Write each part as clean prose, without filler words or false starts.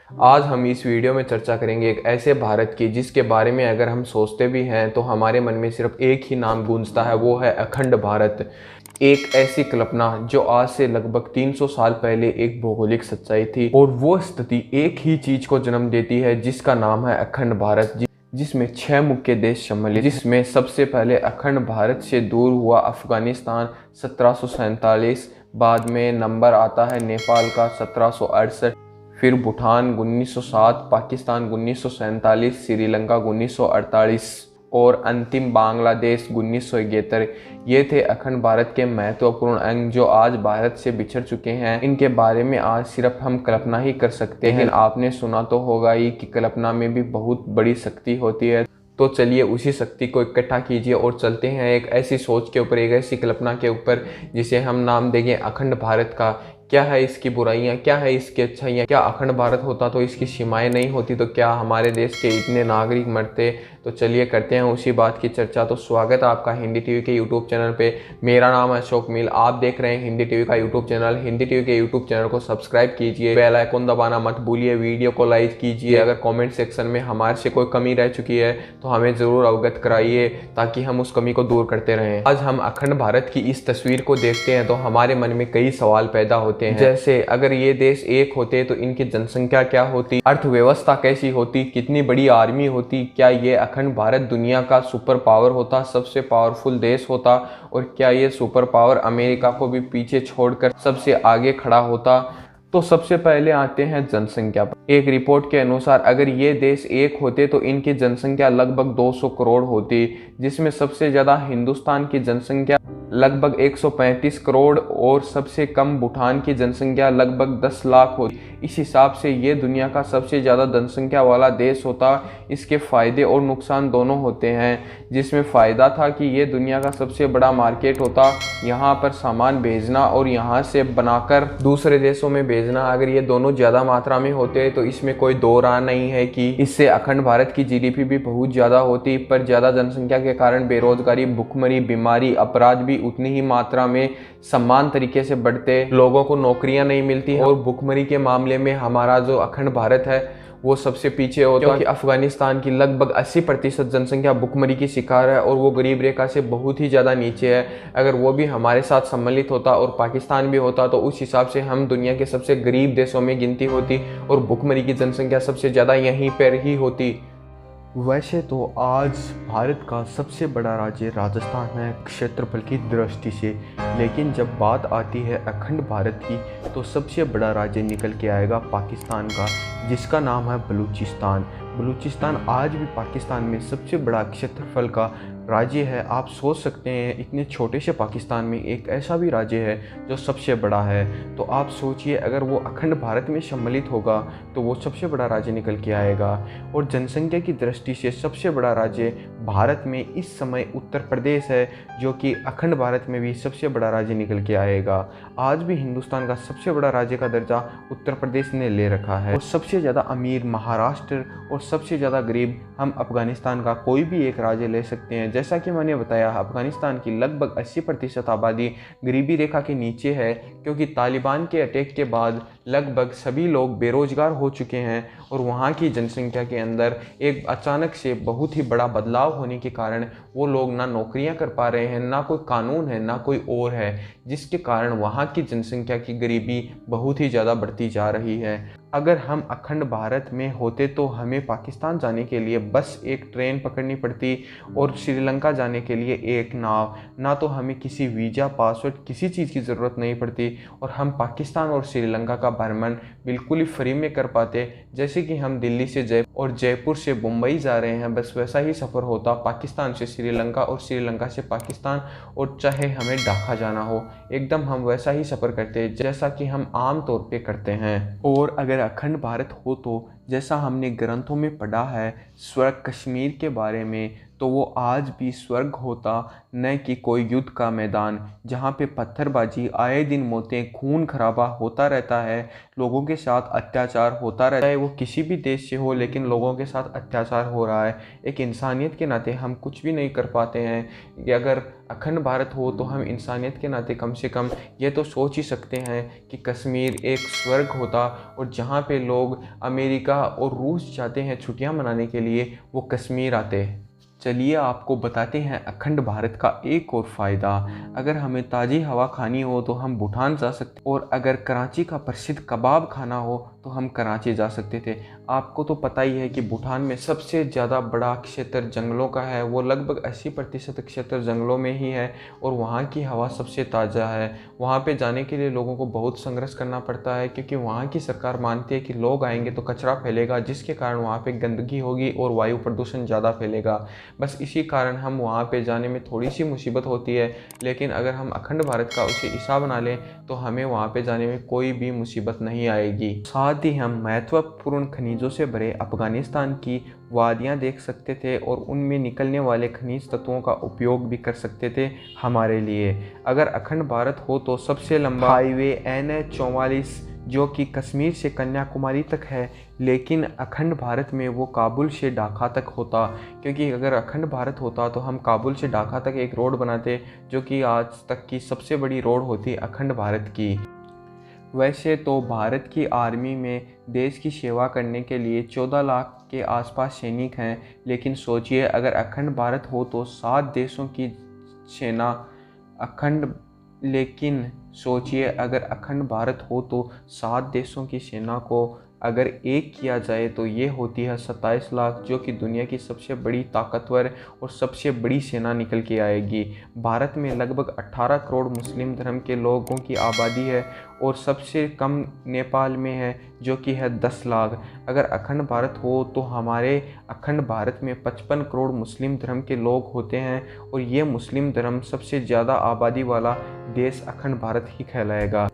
आज हम इस वीडियो में चर्चा करेंगे एक ऐसे भारत की जिसके बारे में अगर हम सोचते भी हैं तो हमारे मन में सिर्फ एक ही नाम गूंजता है, वो है अखंड भारत। एक ऐसी कल्पना जो आज से लगभग 300 साल पहले एक भौगोलिक सच्चाई थी, और वो स्थिति एक ही चीज को जन्म देती है जिसका नाम है अखंड भारत, जिसमें 6 मुख्य देश सम्मिलित, जिसमें सबसे पहले अखंड भारत से दूर हुआ अफगानिस्तान 1747, बाद में नंबर आता है नेपाल का 1768, फिर भूटान 1907, पाकिस्तान 1947, श्रीलंका 1948 और अंतिम बांग्लादेश 1971। ये थे अखंड भारत के महत्वपूर्ण अंग जो आज भारत से बिछड़ चुके हैं। इनके बारे में आज सिर्फ हम कल्पना ही कर सकते हैं, लेकिन आपने सुना तो होगा ही कि कल्पना में भी बहुत बड़ी शक्ति होती है। तो चलिए उसी शक्ति को इकट्ठा कीजिए और चलते हैं एक ऐसी सोच के ऊपर, एक ऐसी कल्पना के ऊपर जिसे हम नाम देंगे अखंड भारत का। क्या है इसकी बुराइयां, क्या है इसकी अच्छाइयां? क्या अखंड भारत होता तो इसकी सीमाएं नहीं होती, तो क्या हमारे देश के इतने नागरिक मरते? तो चलिए करते हैं उसी बात की चर्चा। तो स्वागत है आपका हिंदी टीवी के यूट्यूब चैनल पे। मेरा नाम है अशोक मिल, आप देख रहे हैं हिंदी टीवी का यूट्यूब चैनल। हिंदी टीवी के यूट्यूब चैनल को सब्सक्राइब कीजिए, बेल आइकन दबाना मत भूलिए, वीडियो को लाइक कीजिए। अगर कॉमेंट सेक्शन में हमारे से कोई कमी रह चुकी है तो हमें ज़रूर अवगत कराइए ताकि हम उस कमी को दूर करते रहें। आज हम अखंड भारत की इस तस्वीर को देखते हैं तो हमारे मन में कई सवाल पैदा होते हैं, जैसे अगर ये देश एक होते तो इनकी जनसंख्या क्या होती, अर्थव्यवस्था कैसी होती, कितनी बड़ी आर्मी होती, क्या ये अखंड भारत दुनिया का सुपर पावर होता, सबसे पावरफुल देश होता, और क्या ये सुपर पावर अमेरिका को भी पीछे छोड़कर सबसे आगे खड़ा होता? तो सबसे पहले आते हैं जनसंख्या पर। एक रिपोर्ट के अनुसार अगर ये देश एक होते तो इनकी जनसंख्या लगभग 200 करोड़ होती, जिसमें सबसे ज़्यादा हिंदुस्तान की जनसंख्या लगभग 135 करोड़ और सबसे कम भूटान की जनसंख्या लगभग 10 लाख होती। इस हिसाब से ये दुनिया का सबसे ज़्यादा जनसंख्या वाला देश होता। इसके फ़ायदे और नुकसान दोनों होते हैं, जिसमें फ़ायदा था कि ये दुनिया का सबसे बड़ा मार्केट होता, यहाँ पर सामान भेजना और यहाँ से बनाकर दूसरे देशों में भेजना, अगर ये दोनों ज़्यादा मात्रा में होते तो इसमें कोई दो राय नहीं है कि इससे अखंड भारत की जीडीपी भी बहुत ज़्यादा होती। पर ज़्यादा जनसंख्या के कारण बेरोजगारी, भुखमरी, बीमारी, अपराध भी उतनी ही मात्रा में समान तरीके से बढ़ते, लोगों को नौकरियां नहीं मिलती, और भुखमरी के मामले में हमारा जो अखंड भारत है वो सबसे पीछे होता, क्योंकि अफगानिस्तान की लगभग 80% जनसंख्या भुखमरी की शिकार है और वो गरीब रेखा से बहुत ही ज़्यादा नीचे है। अगर वो भी हमारे साथ सम्मिलित होता और पाकिस्तान भी होता तो उस हिसाब से हम दुनिया के सबसे गरीब देशों में गिनती होती और भुखमरी की जनसंख्या सबसे ज़्यादा यहीं पर ही होती। वैसे तो आज भारत का सबसे बड़ा राज्य राजस्थान है क्षेत्रफल की दृष्टि से, लेकिन जब बात आती है अखंड भारत की तो सबसे बड़ा राज्य निकल के आएगा पाकिस्तान का, जिसका नाम है बलूचिस्तान। बलूचिस्तान आज भी पाकिस्तान में सबसे बड़ा क्षेत्रफल का राज्य है। आप सोच सकते हैं इतने छोटे से पाकिस्तान में एक ऐसा भी राज्य है जो सबसे बड़ा है, तो आप सोचिए अगर वो अखंड भारत में सम्मिलित होगा तो वो सबसे बड़ा राज्य निकल के आएगा। और जनसंख्या की दृष्टि से सबसे बड़ा राज्य भारत में इस समय उत्तर प्रदेश है, जो कि अखंड भारत में भी सबसे बड़ा राज्य निकल के आएगा। आज भी हिंदुस्तान का सबसे बड़ा राज्य का दर्जा उत्तर प्रदेश ने ले रखा है, और सबसे ज़्यादा अमीर महाराष्ट्र और सबसे ज़्यादा गरीब हम अफगानिस्तान का कोई भी एक राज्य ले सकते हैं। जैसा कि मैंने बताया, अफगानिस्तान की लगभग 80% आबादी गरीबी रेखा के नीचे है, क्योंकि तालिबान के अटैक के बाद लगभग सभी लोग बेरोजगार हो चुके हैं और वहाँ की जनसंख्या के अंदर एक अचानक से बहुत ही बड़ा बदलाव होने के कारण वो लोग ना नौकरियाँ कर पा रहे हैं, ना कोई कानून है, ना कोई और है, जिसके कारण वहाँ की जनसंख्या की गरीबी बहुत ही ज़्यादा बढ़ती जा रही है। अगर हम अखंड भारत में होते तो हमें पाकिस्तान जाने के लिए बस एक ट्रेन पकड़नी पड़ती और श्रीलंका जाने के लिए एक नाव, ना तो हमें किसी वीज़ा, पासपोर्ट, किसी चीज़ की ज़रूरत नहीं पड़ती, और हम पाकिस्तान और श्रीलंका का भ्रमण बिल्कुल ही फ्री में कर पाते। जैसे कि हम दिल्ली से जयपुर और जयपुर से मुंबई जा रहे हैं, बस वैसा ही सफ़र होता पाकिस्तान से श्रीलंका और श्रीलंका से पाकिस्तान, और चाहे हमें ढाका जाना हो एकदम हम वैसा ही सफ़र करते जैसा कि हम आम तौर पे करते हैं। और अगर अखंड भारत हो तो जैसा हमने ग्रंथों में पढ़ा है स्वर्ग कश्मीर के बारे में, तो वो आज भी स्वर्ग होता, न कि कोई युद्ध का मैदान जहाँ पे पत्थरबाजी, आए दिन मौतें, खून खराबा होता रहता है, लोगों के साथ अत्याचार होता रहता है। वो किसी भी देश से हो, लेकिन लोगों के साथ अत्याचार हो रहा है। एक इंसानियत के नाते हम कुछ भी नहीं कर पाते हैं कि अगर अखंड भारत हो तो हम इंसानियत के नाते कम से कम ये तो सोच ही सकते हैं कि कश्मीर एक स्वर्ग होता, और जहाँ पे लोग अमेरिका और रूस जाते हैं छुट्टियाँ मनाने के लिए, वो कश्मीर आते हैं। चलिए आपको बताते हैं अखंड भारत का एक और फ़ायदा। अगर हमें ताज़ी हवा खानी हो तो हम भूटान जा सकते, और अगर कराची का प्रसिद्ध कबाब खाना हो तो हम कराची जा सकते थे। आपको तो पता ही है कि भूटान में सबसे ज़्यादा बड़ा क्षेत्र जंगलों का है, वो लगभग 80% क्षेत्र जंगलों में ही है, और वहाँ की हवा सबसे ताज़ा है। वहाँ पे जाने के लिए लोगों को बहुत संघर्ष करना पड़ता है, क्योंकि वहाँ की सरकार मानती है कि लोग आएंगे तो कचरा फैलेगा, जिसके कारण वहाँ पे गंदगी होगी और वायु प्रदूषण ज़्यादा फैलेगा। बस इसी कारण हम वहाँ पे जाने में थोड़ी सी मुसीबत होती है, लेकिन अगर हम अखंड भारत का उसे हिस्सा बना लें तो हमें वहाँ पे जाने में कोई भी मुसीबत नहीं आएगी। साथ ही हम महत्वपूर्ण खनिजों से भरे अफगानिस्तान की वादियाँ देख सकते थे, और उनमें निकलने वाले खनिज तत्वों का उपयोग भी कर सकते थे हमारे लिए। अगर अखंड भारत हो तो सबसे लंबा हाईवे NH-44 जो कि कश्मीर से कन्याकुमारी तक है, लेकिन अखंड भारत में वो काबुल से ढाका तक होता, क्योंकि अगर अखंड भारत होता तो हम काबुल से ढाका तक एक रोड बनाते, जो कि आज तक की सबसे बड़ी रोड होती अखंड भारत की। वैसे तो भारत की आर्मी में देश की सेवा करने के लिए 14 लाख के आसपास सैनिक हैं, लेकिन सोचिए अगर अखंड भारत हो तो 7 देशों की सेना अगर अखंड भारत हो तो 7 देशों की सेना को अगर एक किया जाए तो ये होती है 27 लाख, जो कि दुनिया की सबसे बड़ी ताकतवर और सबसे बड़ी सेना निकल के आएगी। भारत में लगभग 18 करोड़ मुस्लिम धर्म के लोगों की आबादी है, और सबसे कम नेपाल में है, जो कि है 10 लाख। अगर अखंड भारत हो तो हमारे अखंड भारत में 55 करोड़ मुस्लिम धर्म के लोग होते हैं, और ये मुस्लिम धर्म सबसे ज़्यादा आबादी वाला देश अखंड भारत ही कहलाएगा।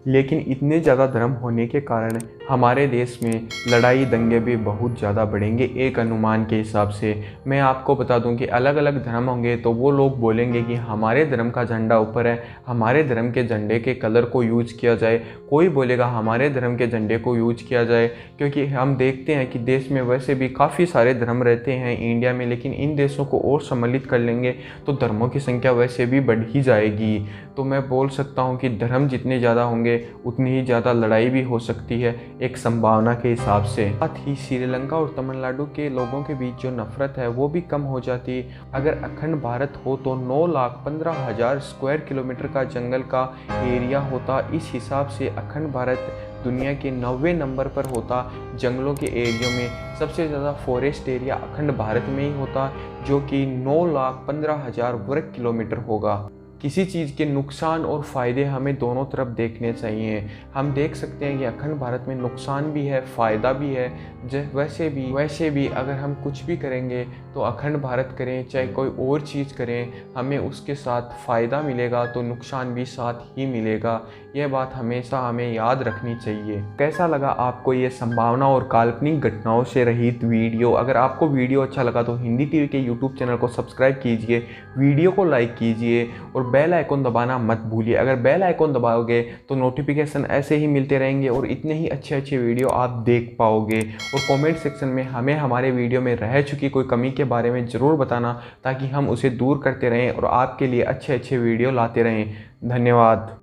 लेकिन इतने ज़्यादा धर्म होने के कारण हमारे देश में लड़ाई दंगे भी बहुत ज़्यादा बढ़ेंगे। एक अनुमान के हिसाब से मैं आपको बता दूं कि अलग अलग धर्म होंगे तो वो लोग बोलेंगे कि हमारे धर्म का झंडा ऊपर है, हमारे धर्म के झंडे के कलर को यूज किया जाए। कोई बोलेगा हमारे धर्म के झंडे को यूज किया जाए, क्योंकि हम देखते हैं कि देश में वैसे भी काफ़ी सारे धर्म रहते हैं इंडिया में, लेकिन इन देशों को और सम्मिलित कर लेंगे तो धर्मों की संख्या वैसे भी बढ़ ही जाएगी। तो मैं बोल सकता हूँ कि धर्म जितने ज़्यादा होंगे उतनी ही ज़्यादा लड़ाई भी हो सकती है एक संभावना के हिसाब से। साथ ही श्रीलंका और तमिलनाडु के लोगों के बीच जो नफरत है वो भी कम हो जाती। अगर अखंड भारत हो तो 9,15,000 स्क्वायर किलोमीटर का जंगल का एरिया होता। इस हिसाब से अखंड भारत दुनिया के 90वें नंबर पर होता जंगलों के एरिया में। सबसे ज़्यादा फॉरेस्ट एरिया अखंड भारत में ही होता, जो कि 9,15,000 वर्ग किलोमीटर होगा। किसी चीज़ के नुकसान और फ़ायदे हमें दोनों तरफ देखने चाहिए। हम देख सकते हैं कि अखंड भारत में नुकसान भी है, फ़ायदा भी है। वैसे भी अगर हम कुछ भी करेंगे तो अखंड भारत करें चाहे कोई और चीज़ करें, हमें उसके साथ फ़ायदा मिलेगा तो नुकसान भी साथ ही मिलेगा। यह बात हमेशा हमें याद रखनी चाहिए। कैसा लगा आपको ये संभावना और काल्पनिक घटनाओं से रहित वीडियो? अगर आपको वीडियो अच्छा लगा तो हिंदी टीवी के यूट्यूब चैनल को सब्सक्राइब कीजिए, वीडियो को लाइक कीजिए और बेल आइकॉन दबाना मत भूलिए। अगर बेल आइकॉन दबाओगे तो नोटिफिकेशन ऐसे ही मिलते रहेंगे और इतने ही अच्छे अच्छे वीडियो आप देख पाओगे। और कमेंट सेक्शन में हमें हमारे वीडियो में रह चुकी कोई कमी के बारे में ज़रूर बताना, ताकि हम उसे दूर करते रहें और आपके लिए अच्छे अच्छे वीडियो लाते रहें। धन्यवाद।